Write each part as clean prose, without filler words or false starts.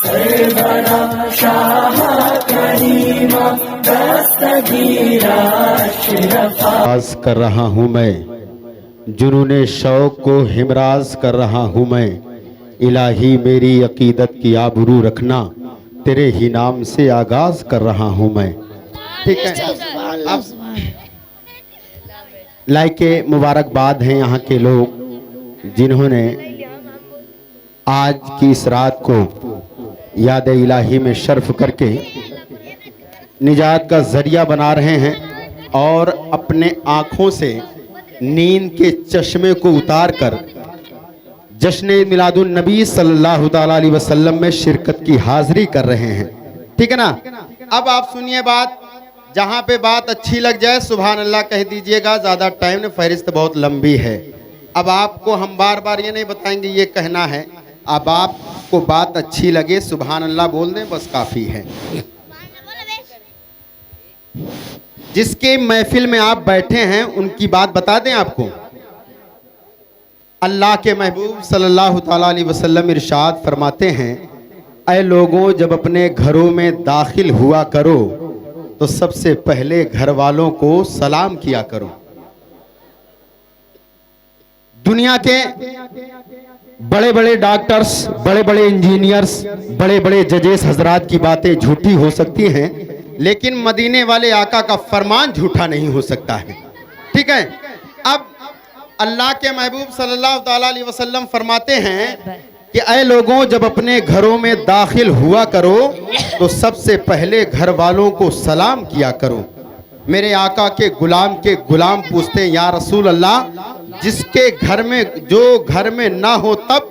सरवरा शाह करीमा दस्तगीरा अशरफा। आज कर रहा हूँ मैं जुनूने शौक को हिमराज कर रहा हूँ मैं। इलाही मेरी अकीदत की आबरू रखना, तेरे ही नाम से आगाज कर रहा हूँ मैं। ठीक है, अब लाइके मुबारकबाद हैं यहाँ के लोग जिन्होंने आज की इस रात को याद इलाही में शर्फ करके निजात का जरिया बना रहे हैं और अपने आँखों से नींद के चश्मे को उतार कर जश्न मिलादुन नबी सल्लल्लाहु ताला अलैहि वसल्लम में शिरकत की हाजिरी कर रहे हैं। ठीक है ना। अब आप सुनिए बात, जहाँ पे बात अच्छी लग जाए सुभान अल्लाह कह दीजिएगा। ज़्यादा टाइम नहीं, फहरिस्त बहुत लंबी है। अब आपको हम बार बार ये नहीं बताएंगे ये कहना है, अब आपको बात अच्छी लगे सुभान अल्लाह बोल दें बस काफ़ी है। जिसके महफिल में आप बैठे हैं उनकी बात बता दें आपको। अल्लाह के महबूब सल्लल्लाहु ताला अलैहि वसल्लम इरशाद फरमाते हैं, ऐ लोगों जब अपने घरों में दाखिल हुआ करो तो सबसे पहले घर वालों को सलाम किया करो। दुनिया के बड़े बड़े डॉक्टर्स, बड़े बड़े इंजीनियर्स, बड़े बड़े जजेस हजरात की बातें झूठी हो सकती हैं, लेकिन मदीने वाले आका का फरमान झूठा नहीं हो सकता है। ठीक है। अब अल्लाह के महबूब सल्लल्लाहु ताला अलैहि वसल्लम फरमाते हैं कि ऐ लोगों जब अपने घरों में दाखिल हुआ करो तो सबसे पहले घर वालों को सलाम किया करो। मेरे आका के गुलाम पूछते हैं, या रसूल अल्लाह जिसके घर में जो घर में ना हो तब?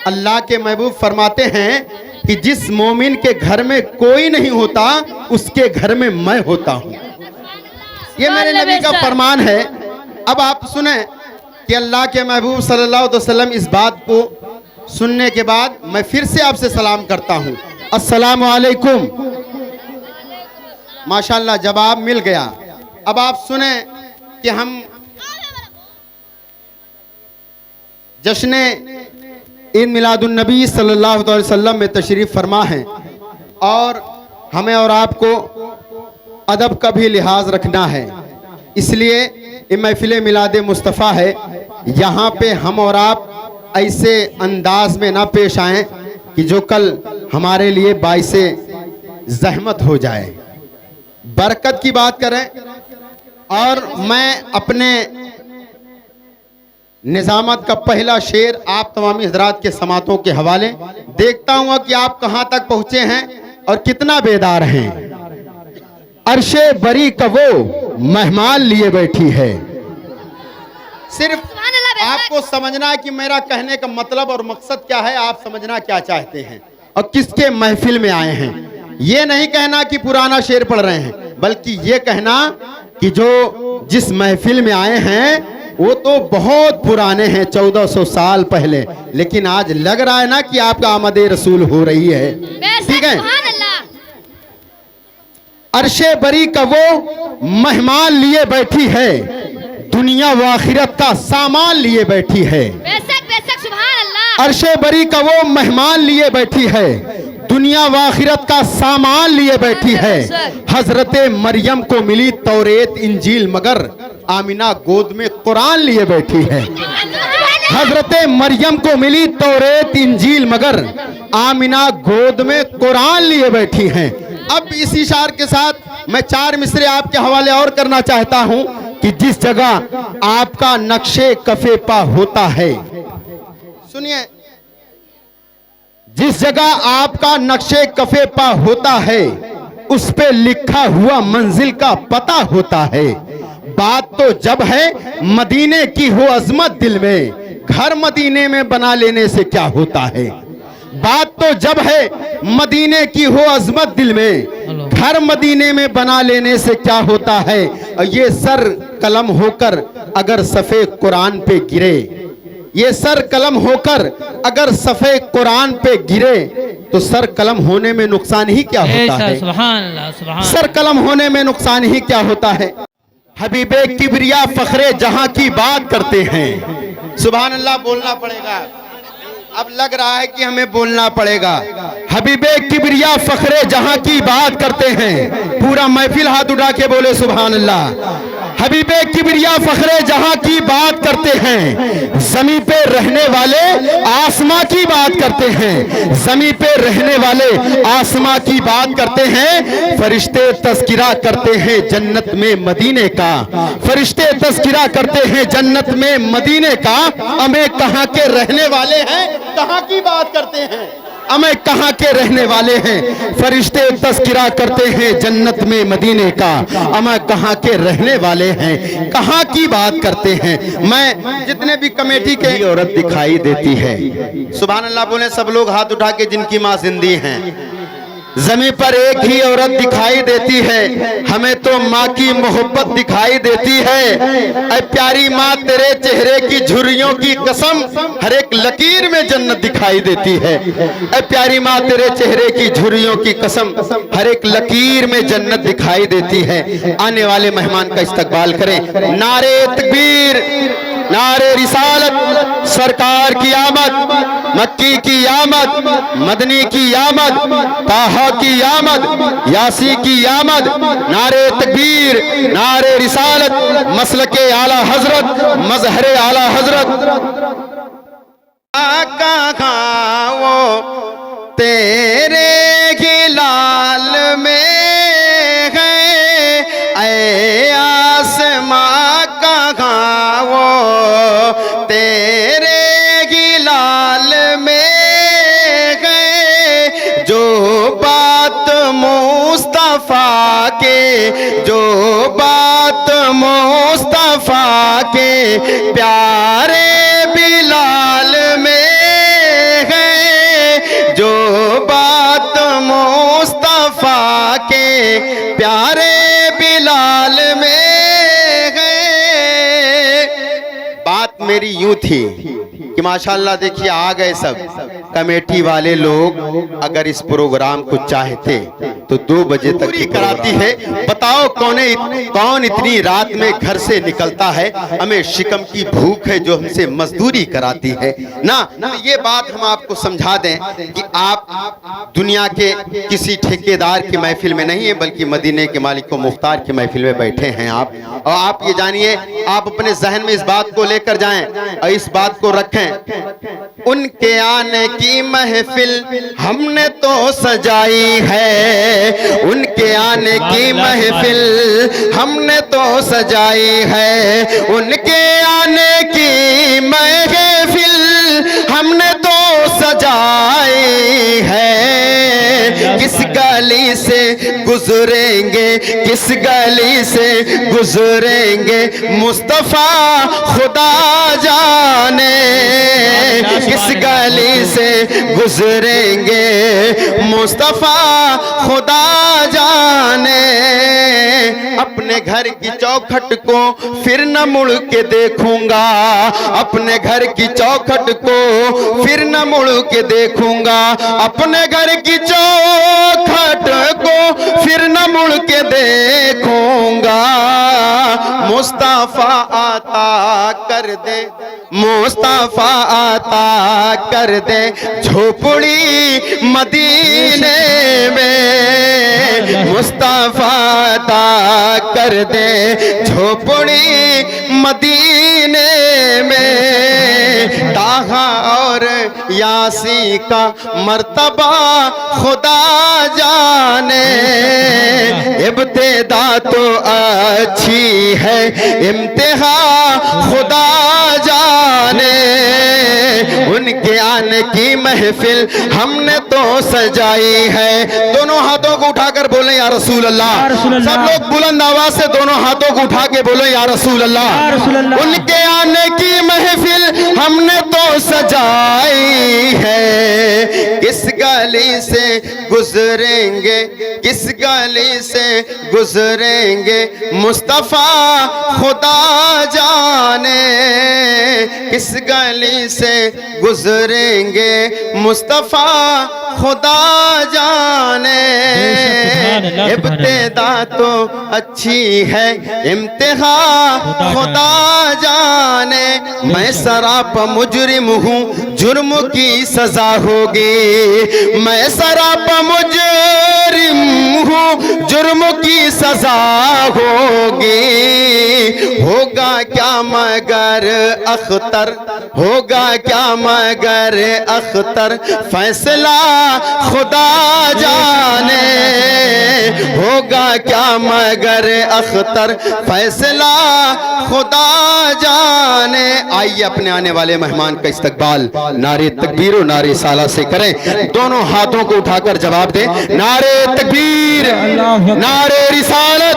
अल्लाह के महबूब फरमाते हैं कि जिस मोमिन के घर में कोई नहीं होता उसके घर में मैं होता हूँ। ये मेरे नबी का फरमान है। अब आप सुने कि अल्लाह के महबूब सल्लल्लाहु अलैहि वसल्लम इस बात को सुनने के बाद मैं फिर से आपसे सलाम करता हूँ, अस्सलामु अलैकुम। माशाल्लाह जवाब मिल गया। अब आप सुने कि हम जश्न ईद मिलादुन नबी सल्लल्लाहु अलैहि वसल्लम में तशरीफ़ फरमा हैं और हमें और आपको अदब का भी लिहाज रखना है। इसलिए ये महफिल मिलाद मुस्तफ़ा है, यहाँ पे हम और आप ऐसे अंदाज में ना पेश आएं कि जो कल हमारे लिए बाइसे ज़हमत हो जाए। बरकत की बात करें। और मैं अपने निज़ामत का पहला शेर आप तमामी हजरात के समातों के हवाले देखता हूँ कि आप कहाँ तक पहुँचे हैं और कितना बेदार हैं। अर्शे बरी का वो मेहमान लिए बैठी है। सिर्फ आपको समझना है कि मेरा कहने का मतलब और मकसद क्या है, आप समझना क्या चाहते हैं और किसके महफिल में आए हैं। ये नहीं कहना कि पुराना शेर पढ़ रहे हैं, बल्कि ये कहना कि जो जिस महफिल में आए हैं वो तो बहुत पुराने हैं, 1400 साल पहले, लेकिन आज लग रहा है ना कि आपका आमदे रसूल हो रही है। ठीक है। अर्शे बरी का वो मेहमान लिए बैठी है, दुनिया व आखिरत का सामान लिए बैठी है। बेशक बेशक सुभान अल्लाह। अर्शे बरी का वो मेहमान लिए बैठी है, दुनिया व आखिरत का सामान लिए बैठी है। हजरत मरियम को मिली तौरेत इंजील मगर आमिना गोद में कुरान लिए बैठी है। हजरत मरियम को मिली तौरेत इंजील मगर आमिना गोद में कुरान लिए बैठी हैं। अब इस इशार के साथ मैं 4 मिसरे आपके हवाले और करना चाहता हूं कि जिस जगह आपका नक्शे कफे पा होता है, सुनिए, जिस जगह आपका नक्शे कफे पा होता है उस पे लिखा हुआ मंजिल का पता होता है। बात तो जब है मदीने की हो अजमत दिल में, घर मदीने में बना लेने से क्या होता है। बात तो जब है मदीने की हो अजमत दिल में, घर मदीने में बना लेने से क्या होता है। ये सर कलम होकर अगर सफ़े कुरान पे गिरे, ये सर कलम होकर अगर सफ़े कुरान पे गिरे तो सर कलम होने में नुकसान ही क्या होता है। सर कलम होने में नुकसान ही क्या होता है। हबीबे किबरिया फखरे जहां की बात करते हैं। सुभान अल्लाह बोलना पड़ेगा। अब लग रहा है कि हमें बोलना पड़ेगा। हबीबे किबरिया फखरे जहां की बात करते हैं। पूरा महफिल हाथ उठा के बोले सुभान अल्लाह। हबीबे किबरिया फखरे जहां की बात करते हैं, जमीन पे रहने वाले आसमां की बात करते हैं, जमीन पे रहने वाले आसमां की बात करते हैं। फरिश्ते तस्किरा करते हैं जन्नत में मदीने का, फरिश्ते तस्किरा करते हैं जन्नत में मदीने का। हमें कहां के रहने वाले हैं, कहां की बात करते हैं, हमें कहां के रहने वाले हैं। फरिश्ते तस्किरा करते हैं जन्नत में मदीने का, हमें कहां के रहने वाले हैं, कहां की बात करते हैं। मैं जितने भी कमेटी के औरत दिखाई देती है, सुभान अल्लाह बोले सब लोग हाथ उठा के, जिनकी माँ जिंदी हैं। जमीन पर एक ही औरत दिखाई देती है, हमें तो माँ की मोहब्बत दिखाई देती है। ऐ प्यारी माँ तेरे चेहरे की झुर्रियों की कसम, हर एक लकीर में जन्नत दिखाई देती है। ऐ प्यारी माँ तेरे चेहरे की झुर्रियों की कसम, हर एक लकीर में जन्नत दिखाई देती है। आने वाले मेहमान का इस्तकबाल करें। नारे तकबीर, नारे रिसालत, सरकार की आमद, मक्की की आमद, मदनी की आमद, ताहा की आमद, यासी की आमद। नारे तकबीर, नारे रिसालत, मसलके आला हजरत, मजहरे आला हजरत। कहाँ वो तेरे खिलाल में है, ऐ आसमां कहाँ वो तेरे खिलाल में है। जो बात मुस्तफा के, जो बात मुस्तफा के प्यारे बिलाल में है, जो बात मुस्तफा के प्यारे बिलाल में है। बात मेरी यूं थी कि माशाल्लाह देखिए आ गए सब कमेटी वाले लोग। अगर इस प्रोग्राम को चाहते तो 2 बजे तक पूरी कराती है। बताओ कौन इतनी रात में घर से निकलता है। हमें शिकम की भूख है जो हमसे मजदूरी कराती है ना। तो ये बात हम आपको समझा दें कि आप दुनिया के किसी ठेकेदार की महफिल में नहीं है, बल्कि मदीने के मालिक को मुख्तार की महफिल में बैठे हैं आप। और आप ये जानिए, आप अपने जहन में इस बात को लेकर जाएं और इस बात को रखें, उनके आने की महफिल हमने तो सजाई है, उनके आने की महफिल हमने तो सजाई है, उनके आने की महफिल हमने तो सजाई है। किस गली से गुजरेंगे, किस गली से गुजरेंगे मुस्तफा खुदा जाने, किस गली से गुजरेंगे मुस्तफा खुदा जाने। अपने घर की चौखट को फिर न मुड़ के देखूंगा, अपने घर की चौखट को फिर न मुड़ के देखूंगा, अपने घर की चौखट को फिर न मुड़ के देखूंगा। मुस्तफा आता कर दे, मुस्तफा आता कर दे झोपड़ी मदीने में, मुस्तफा आता कर दे झोपड़ी मदीने में। ताहा और यासी का मर्तबा खुदा जाने, इब्तिदा तो अच्छी है इम्तिहा खुदा जाने। उनके आने की महफिल हमने तो सजाई है। दोनों हाथों को उठाकर बोले या रसूल अल्लाह। सब लोग बुलंद आवाज से दोनों हाथों को उठा के बोले या रसूल अल्लाह। उनके आने की महफिल हमने तो सजाई है। किस गली से गुजरेंगे, किस गली से गुजरेंगे मुस्तफा खुदा जाने, किस गली से गुजरेंगे मुस्तफा खुदा जाने। इब्तिदा तो अच्छी है इम्तिहा खुदा जाने। मैं सराप मुजरिम हूँ जुर्म की सजा होगी, मैं सराप मुजरिम हूँ, जुर्म की सजा होगी। होगा क्या मगर अख्तर, होगा क्या मगर अख्तर, फैसला खुदा जाने। होगा क्या मगर अख्तर, फैसला खुदा जाने। आइए अपने आने वाले मेहमान का इस्तकबाल नारे तकबीर और नारे साला से करें। दोनों हाथों को उठाकर जवाब दें। नारे तकबीर, नारे रिसालत,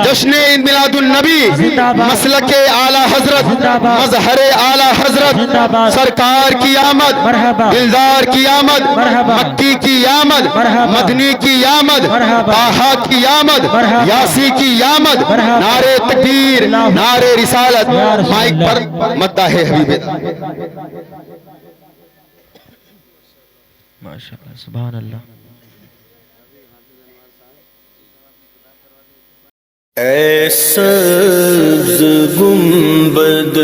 जश्न ईद मिलादुन नबी, मसलक आला हजरत, मजहर आला हजरत, सरकार की आमद, दिलदार की आमद, मक्की की आमद, मदनी की आमद, ताहा की आमद, यासी की आमद। नारे तकबीर, नारे रिसालत। माइक पर मद्दा है हबीबे। माशाअल्लाह, सुभान अल्लाह। ऐसा गुंबद